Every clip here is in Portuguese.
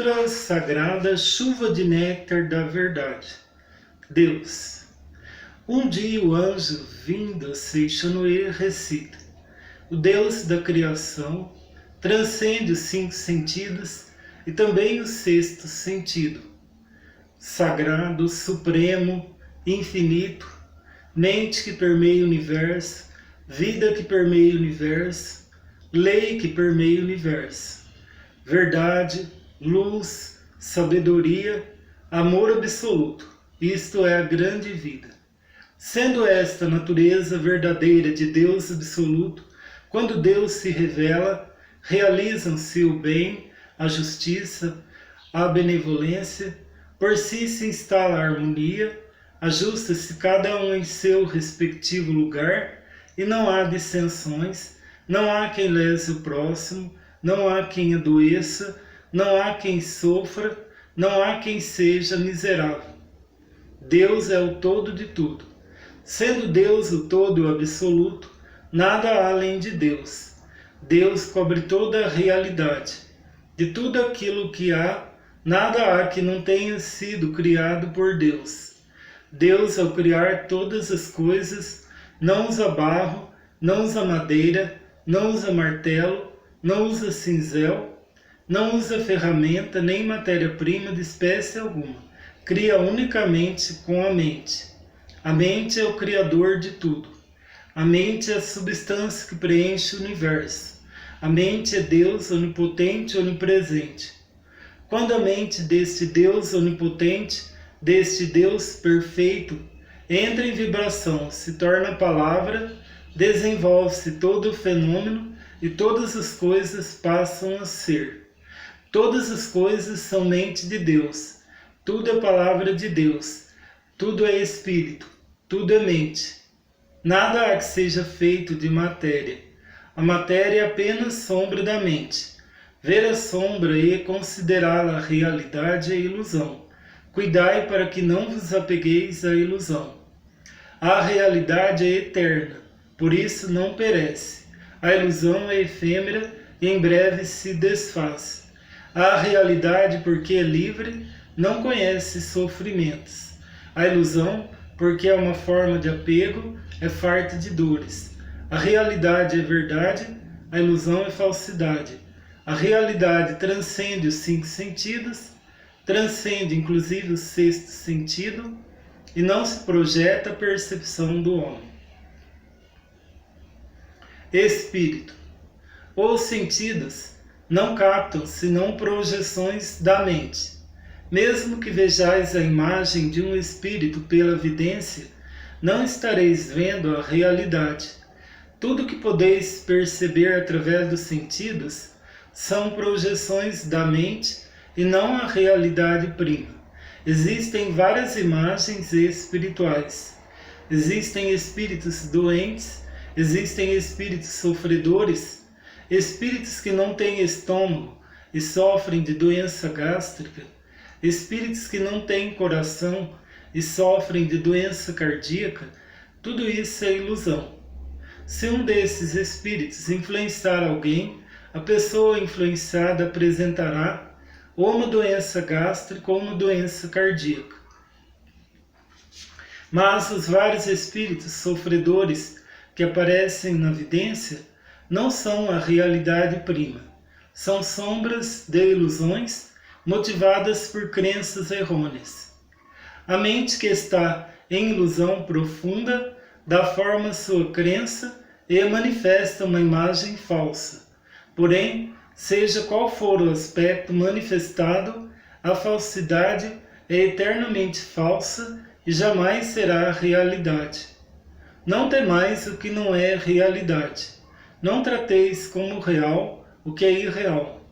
Leitura sagrada, chuva de néctar da verdade. Deus. Um dia o anjo vindo a Seixonoe recita: o Deus da criação transcende os 5 sentidos e também o 6º sentido. Sagrado, supremo, infinito, mente que permeia o universo, vida que permeia o universo, lei que permeia o universo, verdade, luz, sabedoria, amor absoluto, isto é a grande vida. Sendo esta a natureza verdadeira de Deus absoluto, quando Deus se revela, realizam-se o bem, a justiça, a benevolência, por si se instala a harmonia, ajusta-se cada um em seu respectivo lugar, e não há dissensões, não há quem lese o próximo, não há quem adoeça, não há quem sofra, não há quem seja miserável. Deus é o todo de tudo. Sendo Deus o todo e o absoluto, nada há além de Deus. Deus cobre toda a realidade. De tudo aquilo que há, nada há que não tenha sido criado por Deus. Deus, ao criar todas as coisas, não usa barro, não usa madeira, não usa martelo, não usa cinzel, não usa ferramenta nem matéria-prima de espécie alguma. Cria unicamente com a mente. A mente é o criador de tudo. A mente é a substância que preenche o universo. A mente é Deus onipotente e onipresente. Quando a mente deste Deus onipotente, deste Deus perfeito, entra em vibração, se torna palavra, desenvolve-se todo o fenômeno e todas as coisas passam a ser. Todas as coisas são mente de Deus. Tudo é palavra de Deus. Tudo é espírito. Tudo é mente. Nada há que seja feito de matéria. A matéria é apenas sombra da mente. Ver a sombra e considerá-la realidade é ilusão. Cuidai para que não vos apegueis à ilusão. A realidade é eterna, por isso não perece. A ilusão é efêmera e em breve se desfaz. A realidade, porque é livre, não conhece sofrimentos. A ilusão, porque é uma forma de apego, é farta de dores. A realidade é verdade, a ilusão é falsidade. A realidade transcende os 5 sentidos, transcende inclusive o 6º sentido, e não se projeta a percepção do homem. Espírito. Os sentidos não captam senão projeções da mente. Mesmo que vejais a imagem de um espírito pela vidência, não estareis vendo a realidade. Tudo que podeis perceber através dos sentidos são projeções da mente e não a realidade prima. Existem várias imagens espirituais. Existem espíritos doentes, existem espíritos sofredores, espíritos que não têm estômago e sofrem de doença gástrica, espíritos que não têm coração e sofrem de doença cardíaca. Tudo isso é ilusão. Se um desses espíritos influenciar alguém, a pessoa influenciada apresentará ou uma doença gástrica ou uma doença cardíaca. Mas os vários espíritos sofredores que aparecem na vidência não são a realidade prima. São sombras de ilusões motivadas por crenças errôneas. A mente que está em ilusão profunda dá forma à sua crença e manifesta uma imagem falsa. Porém, seja qual for o aspecto manifestado, a falsidade é eternamente falsa e jamais será a realidade. Não temais o que não é realidade. Não trateis como real o que é irreal.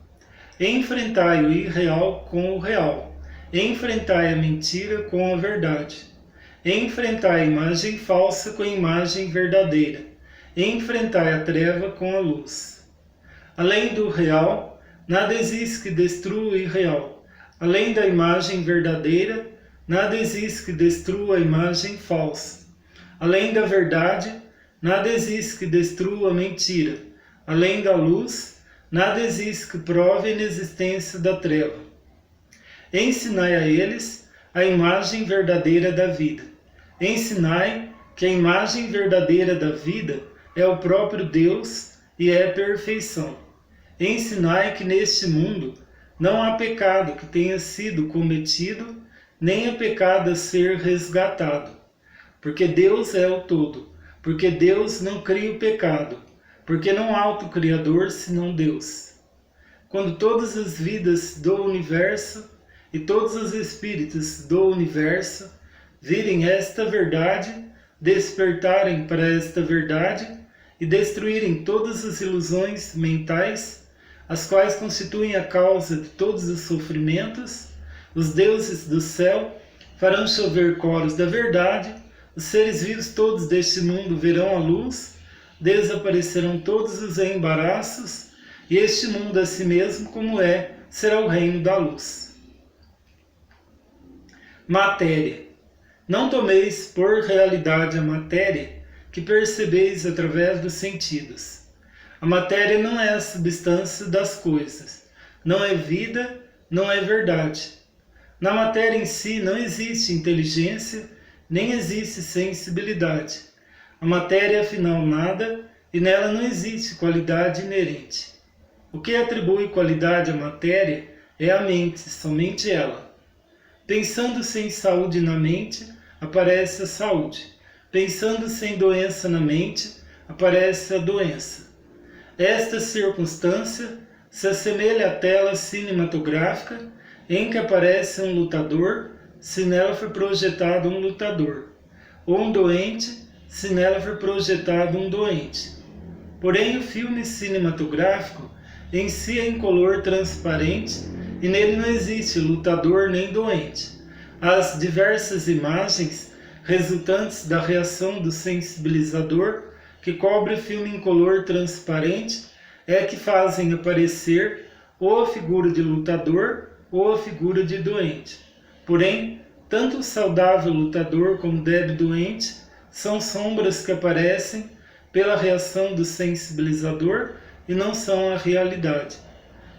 Enfrentai o irreal com o real. Enfrentai a mentira com a verdade. Enfrentai a imagem falsa com a imagem verdadeira. Enfrentai a treva com a luz. Além do real, nada existe que destrua o irreal. Além da imagem verdadeira, nada existe que destrua a imagem falsa. Além da verdade, nada existe que destrua a mentira. Além da luz, nada existe que prove a inexistência da treva. Ensinai a eles a imagem verdadeira da vida. Ensinai que a imagem verdadeira da vida é o próprio Deus e é perfeição. Ensinai que neste mundo não há pecado que tenha sido cometido, nem há pecado a ser resgatado. Porque Deus é o todo, porque Deus não cria o pecado, porque não há outro Criador senão Deus. Quando todas as vidas do universo e todos os espíritos do universo virem esta verdade, despertarem para esta verdade e destruírem todas as ilusões mentais, as quais constituem a causa de todos os sofrimentos, os deuses do céu farão chover coros da verdade, os seres vivos todos deste mundo verão a luz, desaparecerão todos os embaraços, e este mundo a si mesmo como é, será o reino da luz. Matéria. Não tomeis por realidade a matéria que percebeis através dos sentidos. A matéria não é a substância das coisas, não é vida, não é verdade. Na matéria em si não existe inteligência, nem existe sensibilidade. A matéria é afinal nada e nela não existe qualidade inerente. O que atribui qualidade à matéria é a mente, somente ela. Pensando-se em saúde na mente, aparece a saúde. Pensando-se em doença na mente, aparece a doença. Esta circunstância se assemelha à tela cinematográfica em que aparece um lutador, se nela for projetado um lutador, ou um doente, se nela for projetado um doente. Porém, o filme cinematográfico em si é incolor transparente e nele não existe lutador nem doente. As diversas imagens resultantes da reação do sensibilizador que cobre o filme incolor transparente é que fazem aparecer ou a figura de lutador ou a figura de doente. Porém, tanto o saudável lutador como o débil doente são sombras que aparecem pela reação do sensibilizador e não são a realidade.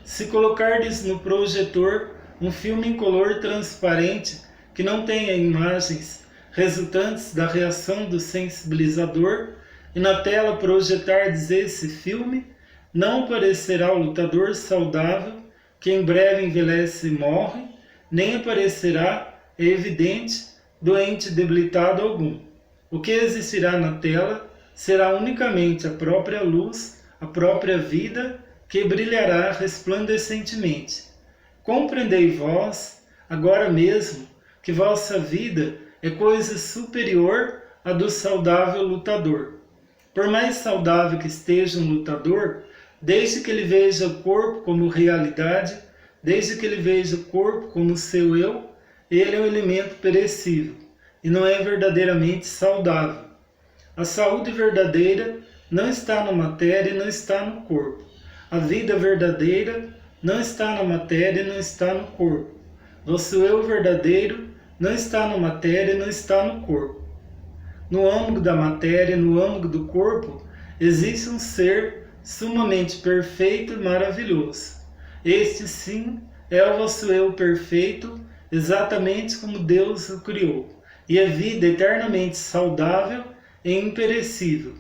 Se colocardes no projetor um filme incolor transparente que não tenha imagens resultantes da reação do sensibilizador e na tela projetardes esse filme, não aparecerá o lutador saudável que em breve envelhece e morre, nem aparecerá, é evidente, doente debilitado algum. O que existirá na tela será unicamente a própria luz, a própria vida, que brilhará resplandecentemente. Compreendei vós, agora mesmo, que vossa vida é coisa superior à do saudável lutador. Por mais saudável que esteja um lutador, desde que ele veja o corpo como realidade, desde que ele veja o corpo como seu eu, ele é um elemento perecível e não é verdadeiramente saudável. A saúde verdadeira não está na matéria e não está no corpo. A vida verdadeira não está na matéria e não está no corpo. Vosso eu verdadeiro não está na matéria e não está no corpo. No âmago da matéria, no âmago do corpo, existe um ser sumamente perfeito e maravilhoso. Este sim é o vosso eu perfeito, exatamente como Deus o criou, e é vida eternamente saudável e imperecível.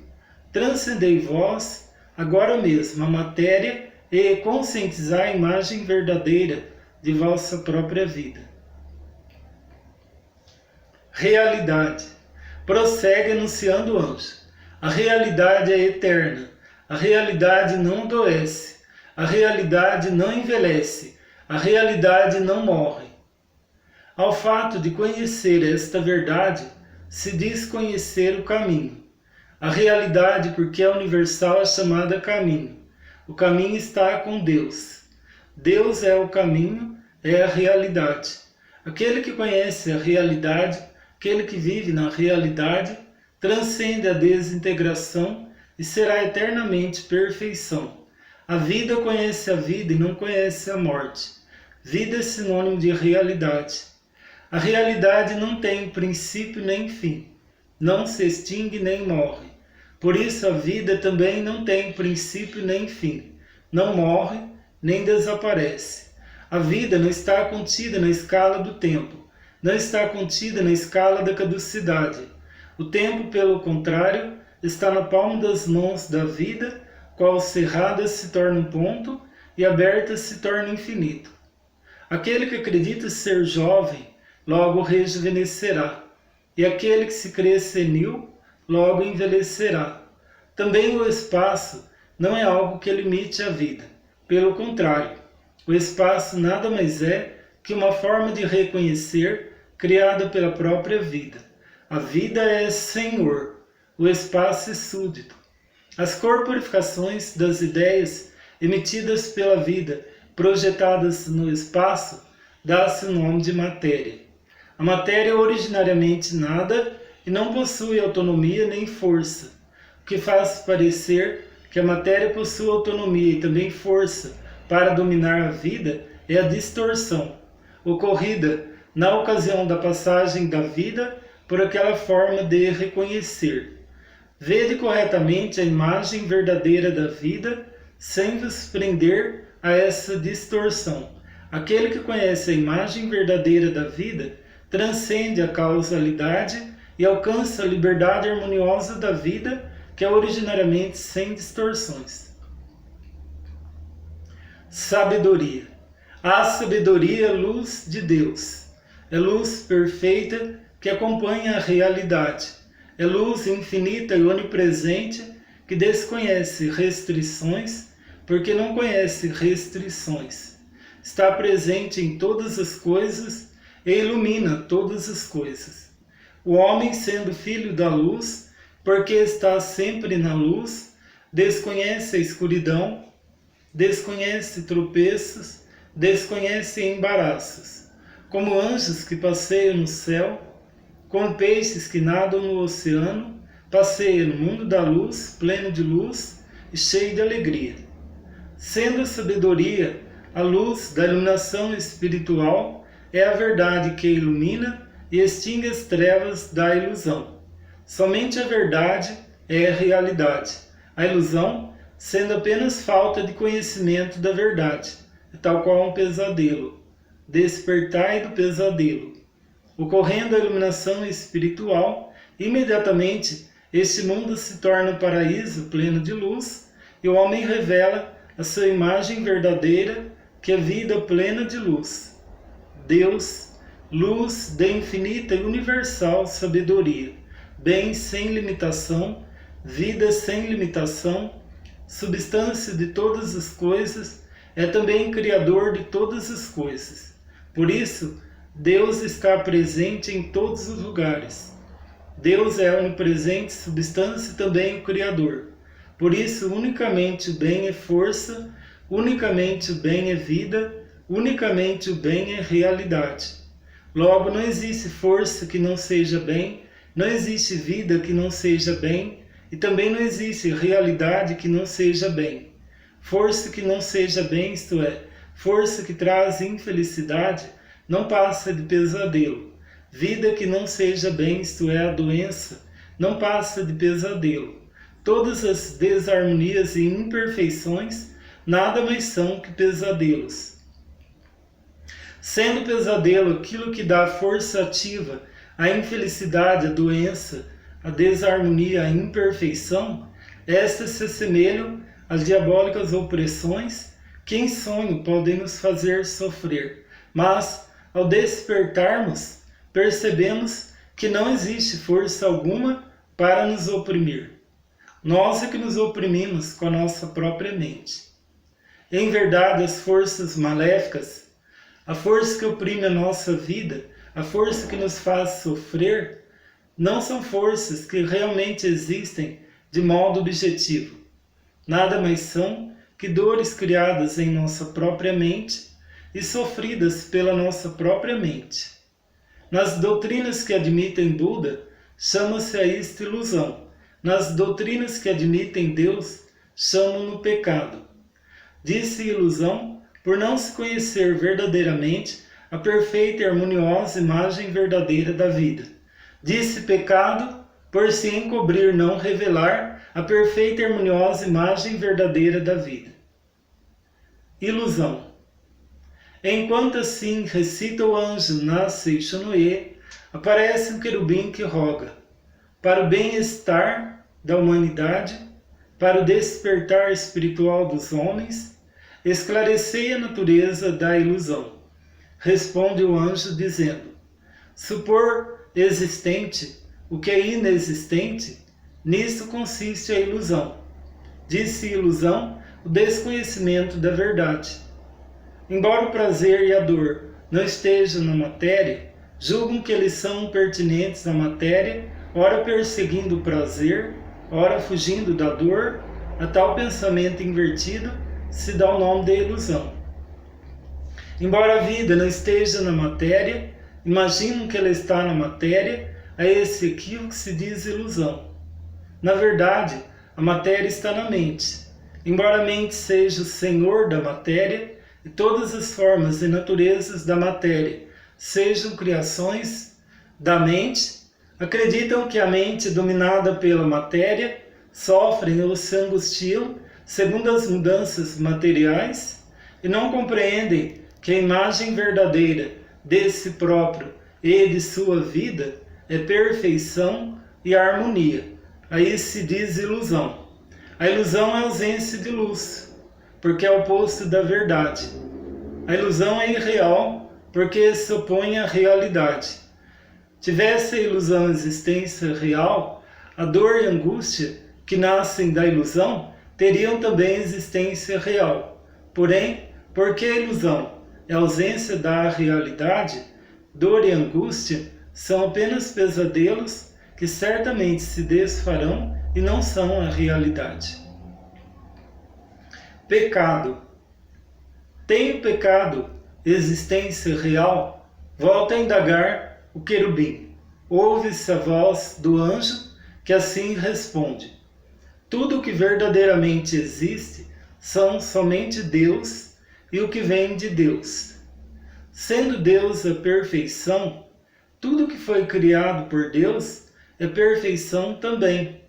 Transcendei vós, agora mesmo, a matéria e conscientizai a imagem verdadeira de vossa própria vida. Realidade. Prossegue anunciando o anjo. A realidade é eterna. A realidade não adoece. A realidade não envelhece. A realidade não morre. Ao fato de conhecer esta verdade, se diz conhecer o caminho. A realidade, porque é universal, é chamada caminho. O caminho está com Deus. Deus é o caminho, é a realidade. Aquele que conhece a realidade, aquele que vive na realidade, transcende a desintegração e será eternamente perfeição. A vida conhece a vida e não conhece a morte. Vida é sinônimo de realidade. A realidade não tem princípio nem fim, não se extingue nem morre. Por isso a vida também não tem princípio nem fim, não morre nem desaparece. A vida não está contida na escala do tempo, não está contida na escala da caducidade. O tempo, pelo contrário, está na palma das mãos da vida, qual cerrada se torna um ponto e aberta se torna infinito. Aquele que acredita ser jovem, logo rejuvenescerá, e aquele que se crê senil, logo envelhecerá. Também o espaço não é algo que limite a vida. Pelo contrário, o espaço nada mais é que uma forma de reconhecer criada pela própria vida. A vida é senhor, o espaço é súdito. As corporificações das ideias emitidas pela vida, projetadas no espaço, dá-se o nome de matéria. A matéria é originariamente nada e não possui autonomia nem força, o que faz parecer que a matéria possui autonomia e também força para dominar a vida é a distorção, ocorrida na ocasião da passagem da vida por aquela forma de reconhecer. Vede corretamente a imagem verdadeira da vida sem vos prender a essa distorção. Aquele que conhece a imagem verdadeira da vida transcende a causalidade e alcança a liberdade harmoniosa da vida, que é originariamente sem distorções. Sabedoria. A sabedoria é luz de Deus. É luz perfeita que acompanha a realidade. É luz infinita e onipresente que desconhece restrições, porque não conhece restrições. Está presente em todas as coisas e ilumina todas as coisas. O homem, sendo filho da luz, porque está sempre na luz, desconhece a escuridão, desconhece tropeços, desconhece embaraços. Como anjos que passeiam no céu, como peixes que nadam no oceano, passeia no mundo da luz, pleno de luz e cheio de alegria. Sendo a sabedoria a luz da iluminação espiritual, é a verdade que ilumina e extingue as trevas da ilusão. Somente a verdade é a realidade. A ilusão, sendo apenas falta de conhecimento da verdade, é tal qual um pesadelo. Despertai do pesadelo. Ocorrendo a iluminação espiritual, imediatamente este mundo se torna um paraíso pleno de luz e o homem revela a sua imagem verdadeira, que é vida plena de luz. Deus, luz de infinita e universal sabedoria, bem sem limitação, vida sem limitação, substância de todas as coisas, é também criador de todas as coisas. Por isso, Deus está presente em todos os lugares. Deus é onipresente, substância e também o Criador. Por isso, unicamente o bem é força, unicamente o bem é vida, unicamente o bem é realidade. Logo, não existe força que não seja bem, não existe vida que não seja bem, e também não existe realidade que não seja bem. Força que não seja bem, isto é, força que traz infelicidade, não passa de pesadelo. Vida que não seja bem, isto é, a doença, não passa de pesadelo. Todas as desarmonias e imperfeições nada mais são que pesadelos. Sendo pesadelo aquilo que dá força ativa à infelicidade, à doença, à desarmonia, à imperfeição, estas se assemelham às diabólicas opressões que em sonho podem nos fazer sofrer. Mas, ao despertarmos, percebemos que não existe força alguma para nos oprimir. Nós é que nos oprimimos com a nossa própria mente. Em verdade, as forças maléficas, a força que oprime a nossa vida, a força que nos faz sofrer, não são forças que realmente existem de modo objetivo. Nada mais são que dores criadas em nossa própria mente e sofridas pela nossa própria mente. Nas doutrinas que admitem Buda, chama-se a isto ilusão. Nas doutrinas que admitem Deus, chamam-no pecado. Disse ilusão por não se conhecer verdadeiramente a perfeita e harmoniosa imagem verdadeira da vida. Disse pecado por se encobrir não revelar a perfeita e harmoniosa imagem verdadeira da vida. Ilusão. Enquanto assim recita o anjo na Seixonoye, aparece um querubim que roga para o bem-estar da humanidade, para o despertar espiritual dos homens, esclarecei a natureza da ilusão. Responde o anjo dizendo: supor existente o que é inexistente, nisso consiste a ilusão. Disse ilusão o desconhecimento da verdade. Embora o prazer e a dor não estejam na matéria, julgam que eles são pertinentes à matéria, ora perseguindo o prazer, ora fugindo da dor. A tal pensamento invertido se dá o nome de ilusão. Embora a vida não esteja na matéria, imaginam que ela está na matéria, a esse equívoco se diz ilusão. Na verdade, a matéria está na mente. Embora a mente seja o senhor da matéria, e todas as formas e naturezas da matéria sejam criações da mente, acreditam que a mente dominada pela matéria sofrem ou se angustiam segundo as mudanças materiais e não compreendem que a imagem verdadeira de si próprio e de sua vida é perfeição e harmonia. Aí se diz ilusão. A ilusão é ausência de luz, porque é o oposto da verdade. A ilusão é irreal, porque se opõe à realidade. Tivesse a ilusão existência real, a dor e a angústia que nascem da ilusão teriam também existência real. Porém, porque a ilusão é a ausência da realidade, dor e angústia são apenas pesadelos que certamente se desfarão e não são a realidade. Pecado. Tem o pecado existência real? Volta a indagar o querubim. Ouve-se a voz do anjo que assim responde: tudo o que verdadeiramente existe são somente Deus e o que vem de Deus. Sendo Deus a perfeição, tudo que foi criado por Deus é perfeição também.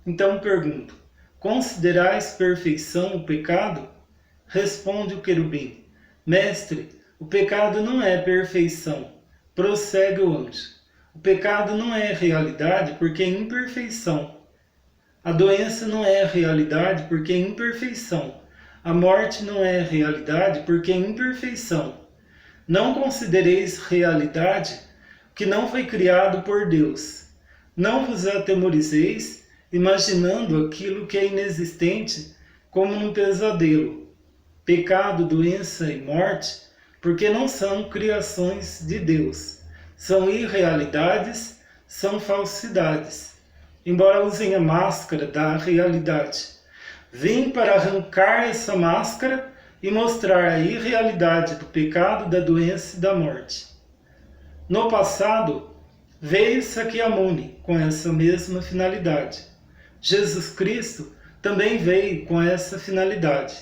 Então pergunto: considerais perfeição o pecado? Responde o querubim: mestre, o pecado não é perfeição. Prossegue o anjo: o pecado não é realidade porque é imperfeição. A doença não é realidade porque é imperfeição. A morte não é realidade porque é imperfeição. Não considereis realidade o que não foi criado por Deus. Não vos atemorizeis imaginando aquilo que é inexistente como num pesadelo. Pecado, doença e morte, porque não são criações de Deus. São irrealidades, são falsidades. Embora usem a máscara da realidade. Vim para arrancar essa máscara e mostrar a irrealidade do pecado, da doença e da morte. No passado, veio Sakyamuni com essa mesma finalidade. Jesus Cristo também veio com essa finalidade.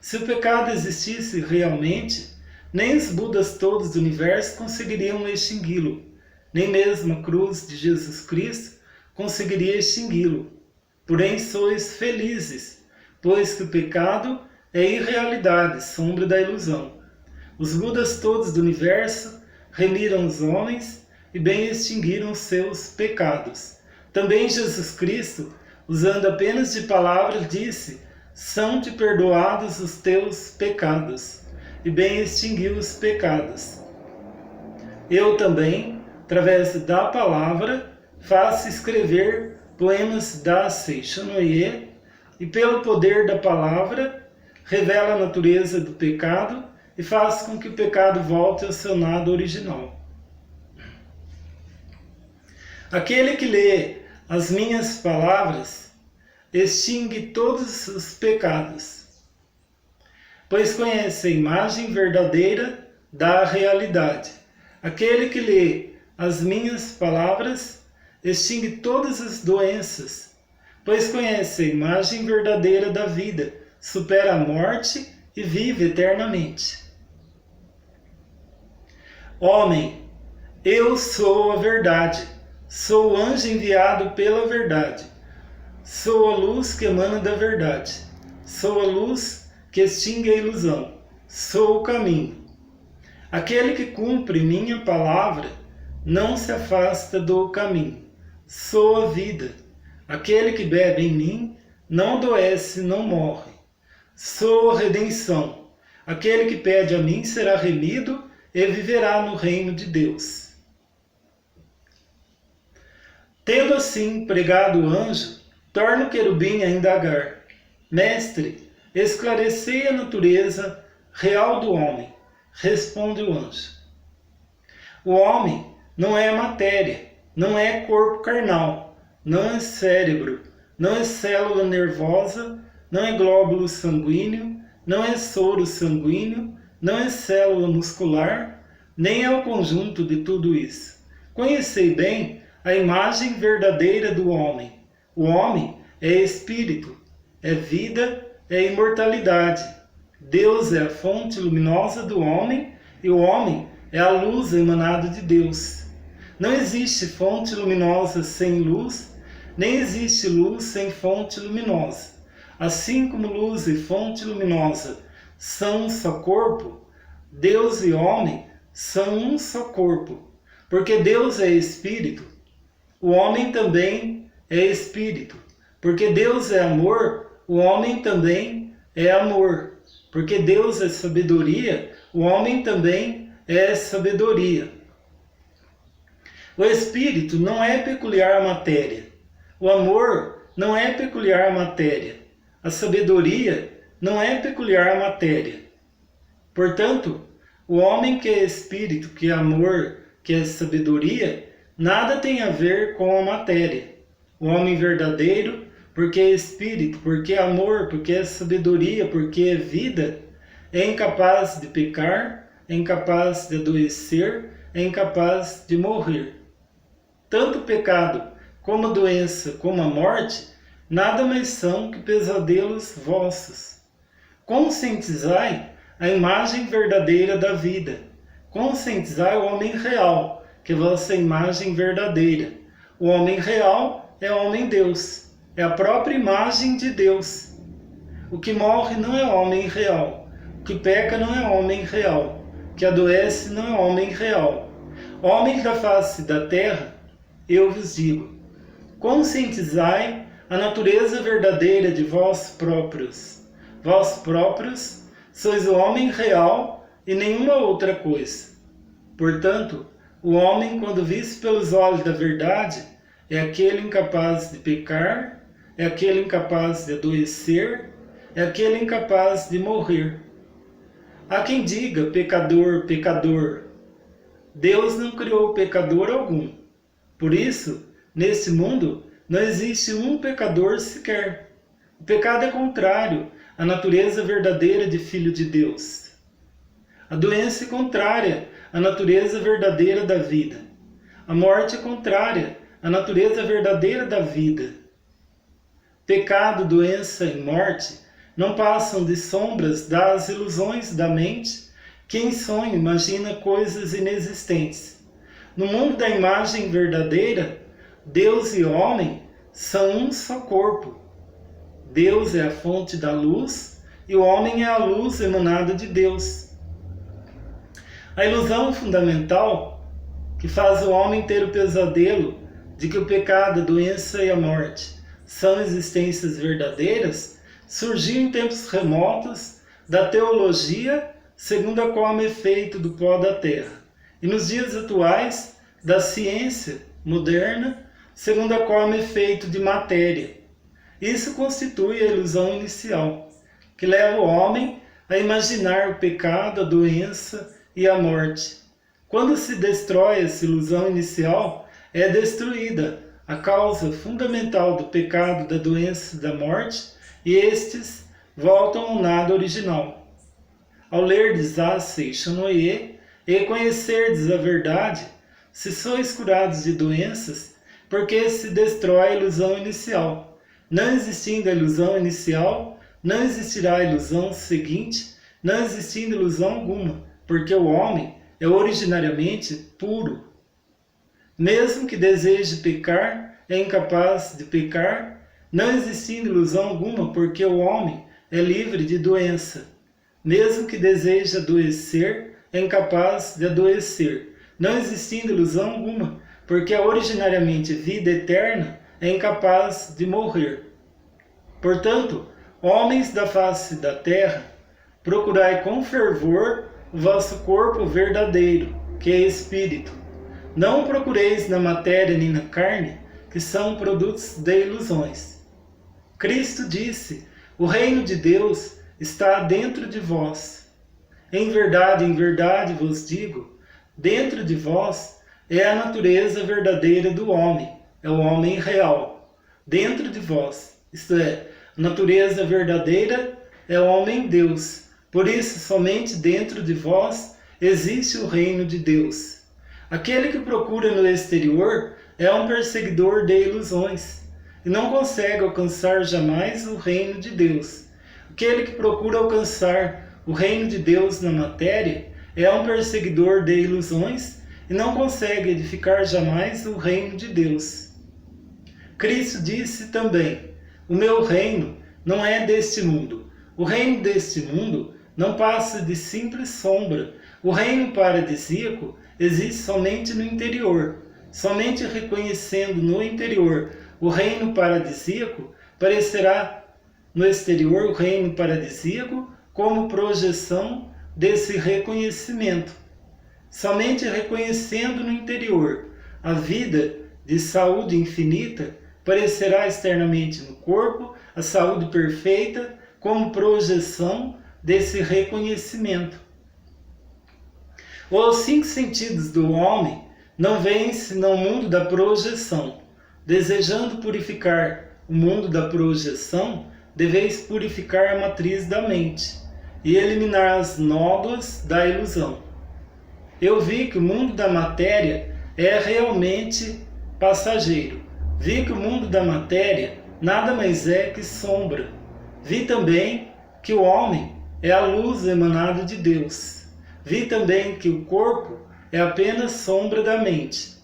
Se o pecado existisse realmente, nem os Budas todos do universo conseguiriam extingui-lo, nem mesmo a cruz de Jesus Cristo conseguiria extingui-lo. Porém sois felizes, pois que o pecado é irrealidade, sombra da ilusão. Os Budas todos do universo remiram os homens e bem extinguiram os seus pecados. Também Jesus Cristo, usando apenas de palavras, disse: são-te perdoados os teus pecados, e bem extinguiu os pecados. Eu também, através da palavra, faço escrever poemas da Seixonoye, e pelo poder da palavra, revela a natureza do pecado e faz com que o pecado volte ao seu nado original. Aquele que lê as minhas palavras extingue todos os pecados, pois conhece a imagem verdadeira da realidade. Aquele que lê as minhas palavras extingue todas as doenças, pois conhece a imagem verdadeira da vida, supera a morte e vive eternamente. Homem, eu sou a verdade, sou o anjo enviado pela verdade, sou a luz que emana da verdade, sou a luz que extingue a ilusão, sou o caminho, Aquele que cumpre minha palavra não se afasta do caminho. Sou a vida. Aquele que bebe em mim não adoece, não morre. Sou a redenção. Aquele que pede a mim será remido e viverá no reino de Deus. Tendo assim pregado o anjo, torna o querubim a indagar: Mestre, esclarecei a natureza real do homem. Responde o anjo: o homem não é matéria, não é corpo carnal, não é cérebro, não é célula nervosa, não é glóbulo sanguíneo, não é soro sanguíneo, não é célula muscular, nem é o conjunto de tudo isso. Conhecei bem a imagem verdadeira do homem. O homem é espírito, é vida, é imortalidade. Deus é a fonte luminosa do homem e o homem é a luz emanada de Deus. Não existe fonte luminosa sem luz, nem existe luz sem fonte luminosa. Assim como luz e fonte luminosa são um só corpo, Deus e homem são um só corpo. Porque Deus é espírito, o homem também é espírito. Porque Deus é amor, o homem também é amor. Porque Deus é sabedoria, o homem também é sabedoria. O espírito não é peculiar à matéria. O amor não é peculiar à matéria. A sabedoria não é peculiar à matéria. Portanto, o homem que é espírito, que é amor, que é sabedoria, nada tem a ver com a matéria. O homem verdadeiro, porque é espírito, porque é amor, porque é sabedoria, porque é vida, é incapaz de pecar, é incapaz de adoecer, é incapaz de morrer. Tanto o pecado, como a doença, como a morte, nada mais são que pesadelos vossos. Conscientizai a imagem verdadeira da vida. Conscientizai o homem real, que é a vossa imagem verdadeira. O homem real é o homem-Deus, é a própria imagem de Deus. O que morre não é homem real, o que peca não é homem real, o que adoece não é homem real. Homens da face da terra, eu vos digo, conscientizai a natureza verdadeira de vós próprios. Vós próprios sois o homem real e nenhuma outra coisa. Portanto, o homem, quando visto pelos olhos da verdade, é aquele incapaz de pecar, é aquele incapaz de adoecer, é aquele incapaz de morrer. Há quem diga pecador, pecador. Deus não criou pecador algum. Por isso, nesse mundo, não existe um pecador sequer. O pecado é contrário à natureza verdadeira de Filho de Deus. A doença é contrária à natureza verdadeira da vida. A morte é contrária à natureza verdadeira da vida. Pecado, doença e morte não passam de sombras das ilusões da mente que em sonho imagina coisas inexistentes. No mundo da imagem verdadeira, Deus e homem são um só corpo. Deus é a fonte da luz e o homem é a luz emanada de Deus. A ilusão fundamental que faz o homem ter o pesadelo de que o pecado, a doença e a morte são existências verdadeiras surgiu em tempos remotos da teologia, segundo a qual é feito do pó da terra, e nos dias atuais da ciência moderna, segundo a qual é feito de matéria. Isso constitui a ilusão inicial, que leva o homem a imaginar o pecado, a doença e a morte. Quando se destrói essa ilusão inicial, é destruída a causa fundamental do pecado, da doença e da morte, e estes voltam ao nada original. Ao lerdes a Seixonoye e conhecerdes a verdade, se sois curados de doenças, porque se destrói a ilusão inicial. Não existindo a ilusão inicial, não existirá a ilusão seguinte, não existindo ilusão alguma, porque o homem é originariamente puro. Mesmo que deseje pecar, é incapaz de pecar, não existindo ilusão alguma, porque o homem é livre de doença. Mesmo que deseje adoecer, é incapaz de adoecer, não existindo ilusão alguma, porque a originariamente vida eterna é incapaz de morrer. Portanto, homens da face da terra, procurai com fervor o vosso corpo verdadeiro, que é espírito. Não o procureis na matéria nem na carne, que são produtos de ilusões. Cristo disse: o reino de Deus está dentro de vós. Em verdade vos digo, dentro de vós é a natureza verdadeira do homem, é o homem real. Dentro de vós, isto é, a natureza verdadeira é o homem Deus. Por isso, somente dentro de vós existe o reino de Deus. Aquele que procura no exterior é um perseguidor de ilusões e não consegue alcançar jamais o reino de Deus. Aquele que procura alcançar o reino de Deus na matéria é um perseguidor de ilusões e não consegue edificar jamais o reino de Deus. Cristo disse também: o meu reino não é deste mundo. O reino deste mundo não passa de simples sombra. O reino paradisíaco existe somente no interior. Somente reconhecendo no interior o reino paradisíaco, parecerá no exterior o reino paradisíaco como projeção desse reconhecimento. Somente reconhecendo no interior a vida de saúde infinita, parecerá externamente no corpo a saúde perfeita como projeção desse reconhecimento. Os 5 sentidos do homem não vêm senão o mundo da projeção. Desejando purificar o mundo da projeção, deveis purificar a matriz da mente e eliminar as nódoas da ilusão. Eu vi que o mundo da matéria é realmente passageiro. Vi que o mundo da matéria nada mais é que sombra. Vi também que o homem é a luz emanada de Deus. Vi também que o corpo é apenas sombra da mente.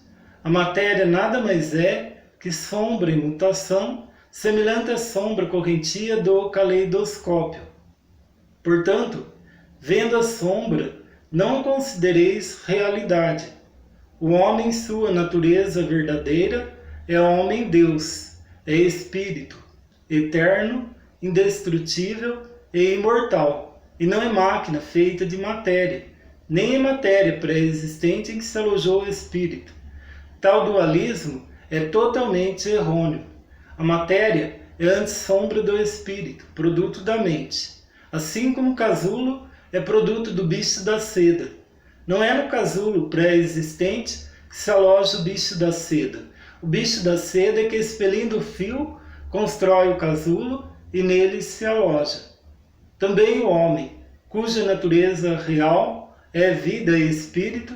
A matéria nada mais é que sombra em mutação, semelhante à sombra correntia do caleidoscópio. Portanto, vendo a sombra, não considereis realidade. O homem, sua natureza verdadeira, é homem Deus, é espírito, eterno, indestrutível e imortal, e não é máquina feita de matéria, nem é matéria pré-existente em que se alojou o espírito. Tal dualismo é totalmente errôneo. A matéria é antes sombra do espírito, produto da mente. Assim como o casulo é produto do bicho da seda. Não é no casulo pré-existente que se aloja o bicho da seda. O bicho da seda é que, expelindo o fio, constrói o casulo e nele se aloja. Também o homem, cuja natureza real é vida e espírito,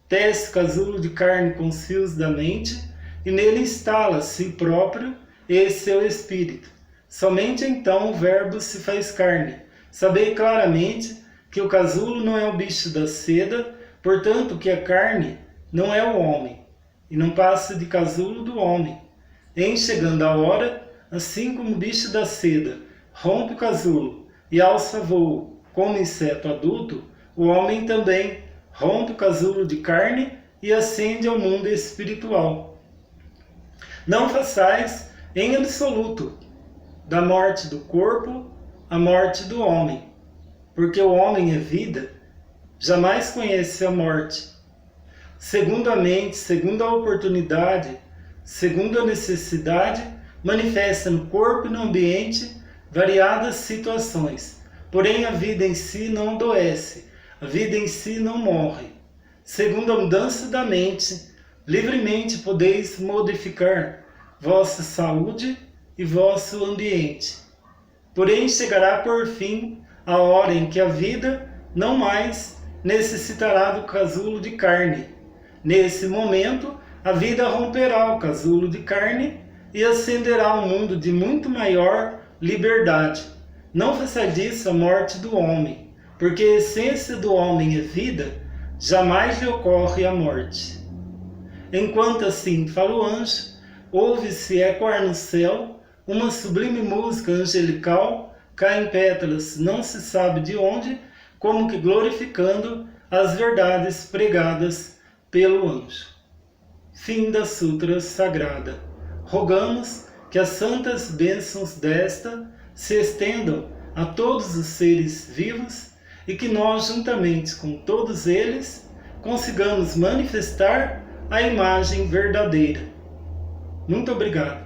tece casulo de carne com os fios da mente e nele instala si próprio e seu espírito. Somente então o verbo se faz carne. Sabei claramente que o casulo não é o bicho da seda, portanto que a carne não é o homem, e não passa de casulo do homem. Em chegando a hora, assim como o bicho da seda rompe o casulo e alça voo como inseto adulto, o homem também rompe o casulo de carne e ascende ao mundo espiritual. Não façais em absoluto da morte do corpo a morte do homem, porque o homem é vida, jamais conhece a morte. Segundo a mente, segundo a oportunidade, segundo a necessidade, manifesta no corpo e no ambiente variadas situações. Porém, a vida em si não adoece, a vida em si não morre. Segundo a mudança da mente, livremente podeis modificar vossa saúde e vosso ambiente. Porém, chegará por fim a hora em que a vida não mais necessitará do casulo de carne. Nesse momento, a vida romperá o casulo de carne e ascenderá ao mundo de muito maior liberdade. Não faça disso a morte do homem, porque a essência do homem é vida, jamais lhe ocorre a morte. Enquanto assim fala o anjo, ouve-se ecoar no céu uma sublime música angelical, cai em pétalas, não se sabe de onde, como que glorificando as verdades pregadas pelo anjo. Fim da Sutra Sagrada. Rogamos que as santas bênçãos desta se estendam a todos os seres vivos e que nós, juntamente com todos eles, consigamos manifestar a imagem verdadeira. Muito obrigado.